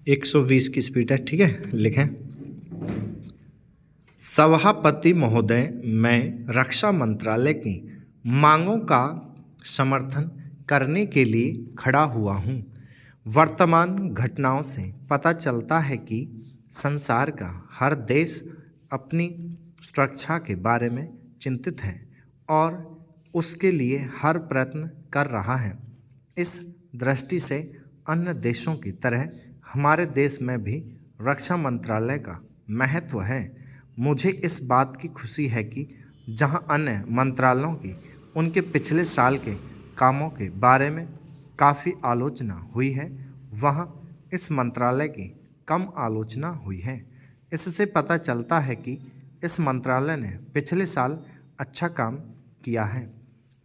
120 की स्पीड है, ठीक है। लिखें, सभापति महोदय, मैं रक्षा मंत्रालय की मांगों का समर्थन करने के लिए खड़ा हुआ हूं। वर्तमान घटनाओं से पता चलता है कि संसार का हर देश अपनी सुरक्षा के बारे में चिंतित है और उसके लिए हर प्रयत्न कर रहा है। इस दृष्टि से अन्य देशों की तरह हमारे देश में भी रक्षा मंत्रालय का महत्व है। मुझे इस बात की खुशी है कि जहां अन्य मंत्रालयों की उनके पिछले साल के कामों के बारे में काफ़ी आलोचना हुई है, वहां इस मंत्रालय की कम आलोचना हुई है। इससे पता चलता है कि इस मंत्रालय ने पिछले साल अच्छा काम किया है।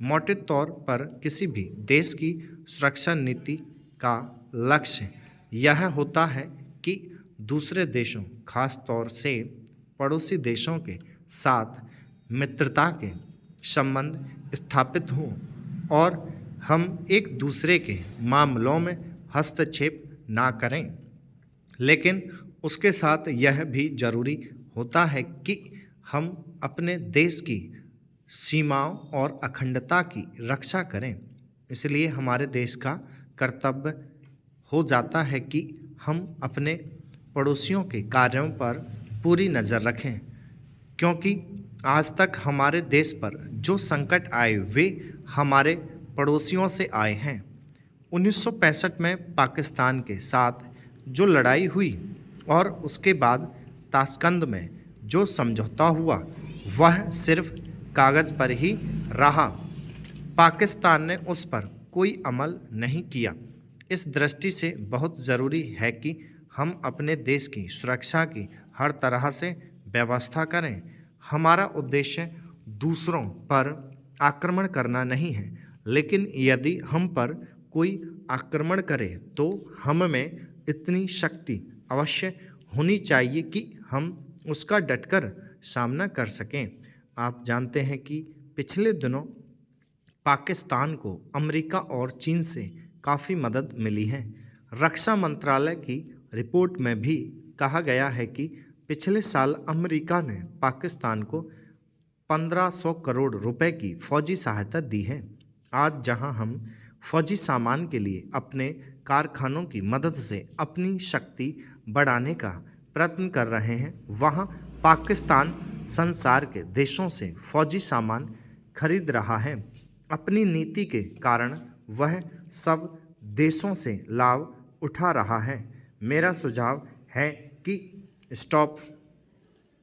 मोटे तौर पर किसी भी देश की सुरक्षा नीति का लक्ष्य यह होता है कि दूसरे देशों, खास तौर से पड़ोसी देशों के साथ मित्रता के संबंध स्थापित हों और हम एक दूसरे के मामलों में हस्तक्षेप ना करें। लेकिन उसके साथ यह भी जरूरी होता है कि हम अपने देश की सीमाओं और अखंडता की रक्षा करें। इसलिए हमारे देश का कर्तव्य हो जाता है कि हम अपने पड़ोसियों के कार्यों पर पूरी नज़र रखें, क्योंकि आज तक हमारे देश पर जो संकट आए वे हमारे पड़ोसियों से आए हैं। 1965 में पाकिस्तान के साथ जो लड़ाई हुई और उसके बाद ताशकंद में जो समझौता हुआ वह सिर्फ कागज़ पर ही रहा। पाकिस्तान ने उस पर कोई अमल नहीं किया। इस दृष्टि से बहुत ज़रूरी है कि हम अपने देश की सुरक्षा की हर तरह से व्यवस्था करें। हमारा उद्देश्य दूसरों पर आक्रमण करना नहीं है, लेकिन यदि हम पर कोई आक्रमण करे तो हम में इतनी शक्ति अवश्य होनी चाहिए कि हम उसका डटकर सामना कर सकें। आप जानते हैं कि पिछले दिनों पाकिस्तान को अमेरिका और चीन से काफ़ी मदद मिली है। रक्षा मंत्रालय की रिपोर्ट में भी कहा गया है कि पिछले साल अमेरिका ने पाकिस्तान को 1500 करोड़ रुपए की फौजी सहायता दी है। आज जहां हम फौजी सामान के लिए अपने कारखानों की मदद से अपनी शक्ति बढ़ाने का प्रयत्न कर रहे हैं, वहां पाकिस्तान संसार के देशों से फौजी सामान खरीद रहा है। अपनी नीति के कारण वह सब देशों से लाभ उठा रहा है। मेरा सुझाव है कि स्टॉप